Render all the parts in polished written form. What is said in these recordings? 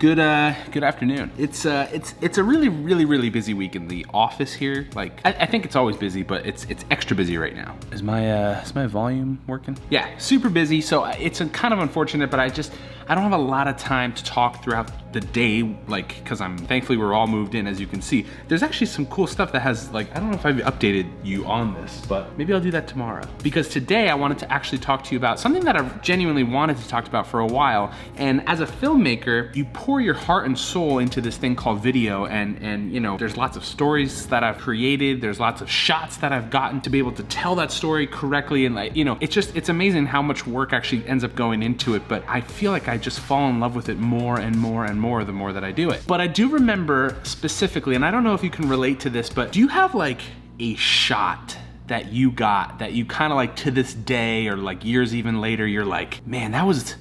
Good afternoon. It's a really busy week in the office here. Like, I think it's always busy, but it's extra busy right now. Is my volume working? Yeah, super busy. So it's kind of unfortunate, but I don't have a lot of time to talk throughout the day, like, because thankfully we're all moved in, as you can see. There's actually some cool stuff that has, like, I don't know if I've updated you on this, but maybe I'll do that tomorrow. Because today I wanted to actually talk to you about something that I've genuinely wanted to talk about for a while. And as a filmmaker, you pour your heart and soul into this thing called video, and you know, there's lots of stories that I've created, there's lots of shots that I've gotten to be able to tell that story correctly, and, like, you know, it's amazing how much work actually ends up going into it, but I feel like I just fall in love with it more and more and more the more that I do it. But I do remember specifically, and I don't know if you can relate to this, but do you have like a shot that you got that you kind of like to this day, or like years even later, you're like, man, that was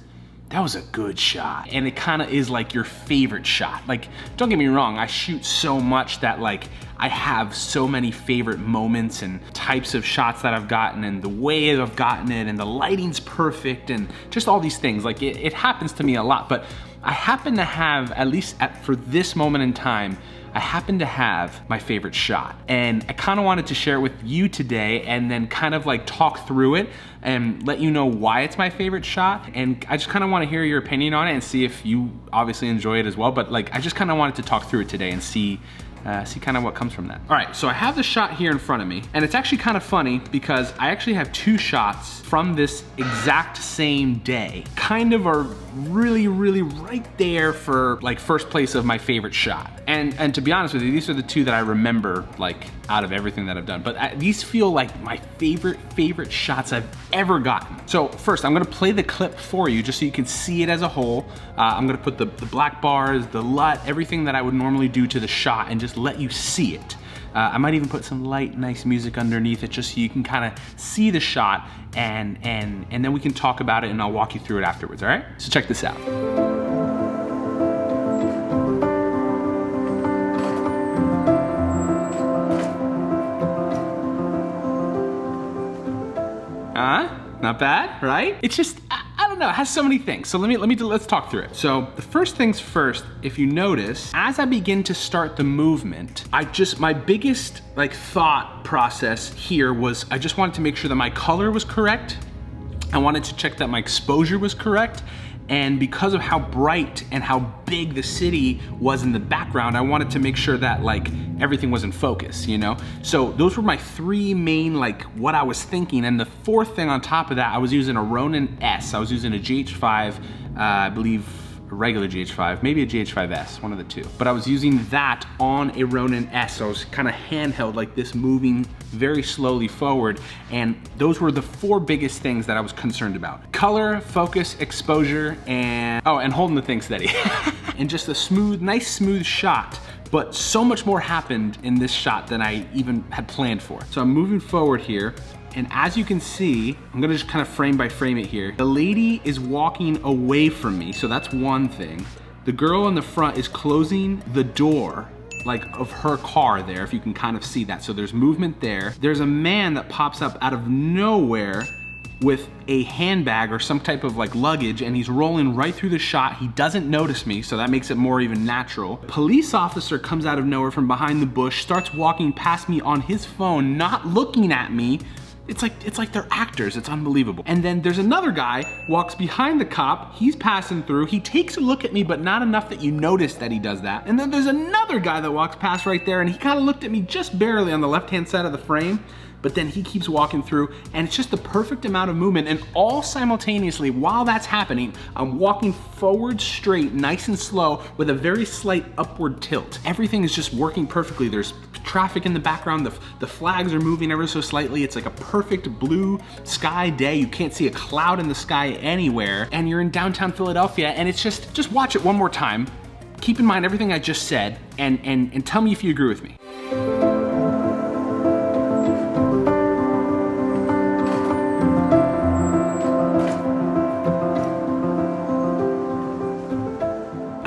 a good shot, and it kind of is like your favorite shot? Like, don't get me wrong, I shoot so much that, like, I have so many favorite moments and types of shots that I've gotten, and the way I've gotten it, and the lighting's perfect, and just all these things. Like, it happens to me a lot, but I happen to have, at least for this moment in time, I happen to have my favorite shot, and I kind of wanted to share it with you today, and then kind of like talk through it and let you know why it's my favorite shot. And I just kind of want to hear your opinion on it and see if you obviously enjoy it as well. But like, I just kind of wanted to talk through it today and see kind of what comes from that. All right, so I have the shot here in front of me, and it's actually kind of funny because I actually have two shots from this exact same day. Kind of are really right there for like first place of my favorite shot. And to be honest with you, these are the two that I remember, like, out of everything that I've done. But these feel like my favorite shots I've ever gotten. So first, I'm gonna play the clip for you just so you can see it as a whole. I'm gonna put the black bars, the LUT, everything that I would normally do to the shot, and just let you see it. I might even put some light, nice music underneath it just so you can kind of see the shot, and then we can talk about it, and I'll walk you through it afterwards, all right? So check this out. Not bad, right? It's just, I don't know, it has so many things. So let's talk through it. So the first things first, if you notice, as I begin to start the movement, my biggest like thought process here was I just wanted to make sure that my color was correct. I wanted to check that my exposure was correct. And because of how bright and how big the city was in the background, I wanted to make sure that, like, everything was in focus, you know? So those were my three main, like, what I was thinking. And the fourth thing on top of that, I was using a Ronin S. I was using a GH5, I believe, a regular GH5, maybe a GH5S, one of the two. But I was using that on a Ronin S, so I was kind of handheld like this, moving very slowly forward. And those were the four biggest things that I was concerned about: color, focus, exposure, and holding the thing steady. And just a nice smooth shot. But so much more happened in this shot than I even had planned for. So I'm moving forward here, and as you can see, I'm gonna just kind of frame by frame it here. The lady is walking away from me, so that's one thing. The girl in the front is closing the door, like, of her car there, if you can kind of see that. So there's movement there. There's a man that pops up out of nowhere with a handbag or some type of like luggage, and he's rolling right through the shot. He doesn't notice me, so that makes it more even natural. Police officer comes out of nowhere from behind the bush, starts walking past me on his phone, not looking at me. It's like they're actors, it's unbelievable. And then there's another guy, walks behind the cop, he's passing through, he takes a look at me, but not enough that you notice that he does that. And then there's another guy that walks past right there, and he kind of looked at me just barely on the left-hand side of the frame, but then he keeps walking through, and it's just the perfect amount of movement. And all simultaneously, while that's happening, I'm walking forward straight, nice and slow, with a very slight upward tilt. Everything is just working perfectly. There's traffic in the background, the flags are moving ever so slightly. It's like a perfect blue sky day. You can't see a cloud in the sky anywhere, and you're in downtown Philadelphia, and it's just watch it one more time. Keep in mind everything I just said, and tell me if you agree with me.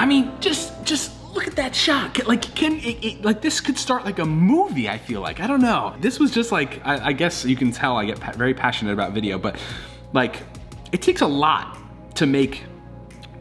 I mean, just look at that shot. Like, like this could start like a movie, I feel like. I don't know. This was just like, I guess you can tell I get very passionate about video, but like, it takes a lot to make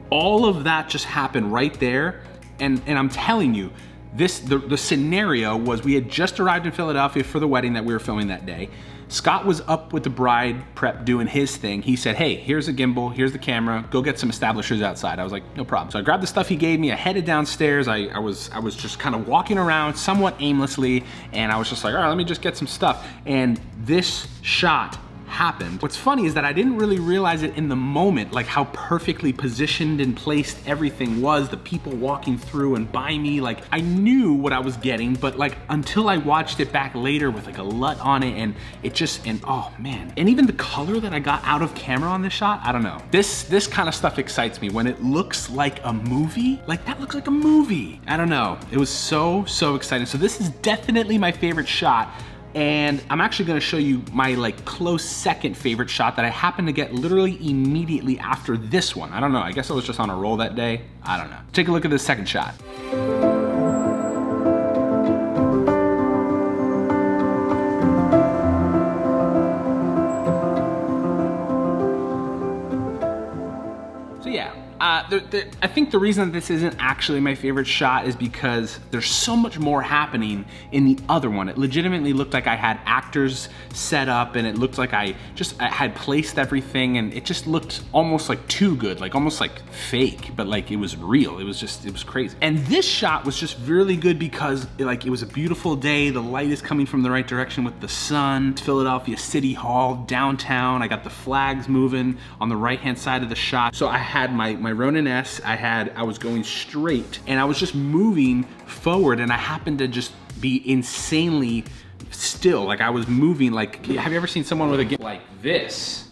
all of that just happened right there. And I'm telling you, the scenario was we had just arrived in Philadelphia for the wedding that we were filming that day. Scott was up with the bride prep doing his thing. He said, hey, here's a gimbal, here's the camera, go get some establishers outside. I was like, no problem. So I grabbed the stuff he gave me, I headed downstairs. I was just kind of walking around somewhat aimlessly, and I was just like, all right, let me just get some stuff. And this shot happened. What's funny is that I didn't really realize it in the moment, like how perfectly positioned and placed everything was, the people walking through and by me. Like I knew what I was getting, but like until I watched it back later with like a LUT on it, and it just, and oh man. And even the color that I got out of camera on this shot, I don't know. This kind of stuff excites me when it looks like a movie. Like that looks like a movie. I don't know. It was so exciting. So this is definitely my favorite shot. And I'm actually gonna show you my like close second favorite shot that I happened to get literally immediately after this one. I don't know, I guess I was just on a roll that day. I don't know. Take a look at this second shot. So yeah, I think the reason that this isn't actually my favorite shot is because there's so much more happening in the other one. It legitimately looked like I had actors set up, and it looked like I had placed everything, and it just looked almost like too good, like almost like fake, but like it was real. It was crazy. And this shot was just really good because it was a beautiful day. The light is coming from the right direction with the sun. Philadelphia City Hall, downtown. I got the flags moving on the right-hand side of the shot. So I had my Ronin S, I was going straight, and I was just moving forward, and I happened to just be insanely still. Like I was moving, like, have you ever seen someone with a gimbal like this?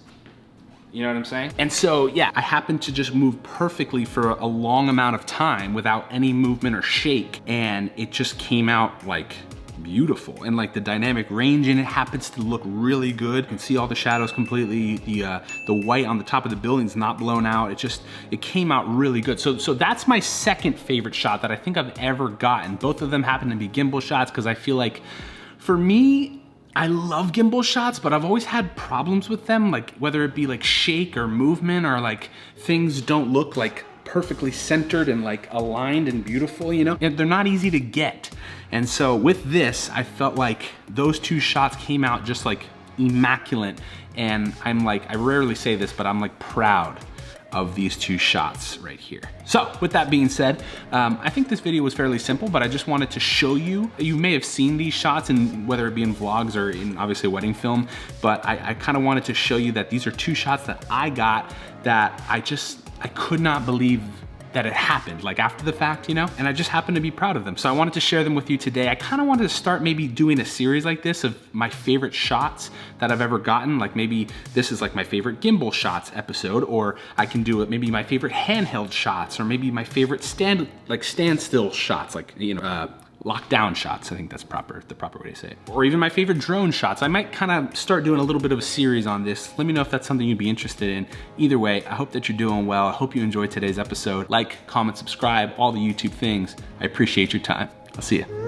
You know what I'm saying? And so, yeah, I happened to just move perfectly for a long amount of time without any movement or shake, and it just came out like beautiful. And like the dynamic range in it happens to look really good. You can see all the shadows completely. The white on the top of the building's not blown out. It came out really good. So that's my second favorite shot that I think I've ever gotten. Both of them happen to be gimbal shots because I feel like, for me, I love gimbal shots, but I've always had problems with them, like whether it be like shake or movement, or like things don't look like perfectly centered and like aligned and beautiful, you know? And they're not easy to get. And so with this, I felt like those two shots came out just like immaculate. And I'm like, I rarely say this, but I'm like proud of these two shots right here. So with that being said, I think this video was fairly simple, but I just wanted to show you. You may have seen these shots, in whether it be in vlogs or in obviously a wedding film, but I kind of wanted to show you that these are two shots that I got that I could not believe that it happened, like after the fact, you know? And I just happen to be proud of them. So I wanted to share them with you today. I kind of wanted to start maybe doing a series like this of my favorite shots that I've ever gotten. Like maybe this is like my favorite gimbal shots episode, or I can do it maybe my favorite handheld shots, or maybe my favorite standstill shots, like, you know, lockdown shots. I think that's the proper way to say it. Or even my favorite drone shots. I might kind of start doing a little bit of a series on this. Let me know if that's something you'd be interested in. Either way, I hope that you're doing well. I hope you enjoyed today's episode. Like, comment, subscribe, all the YouTube things. I appreciate your time. I'll see you.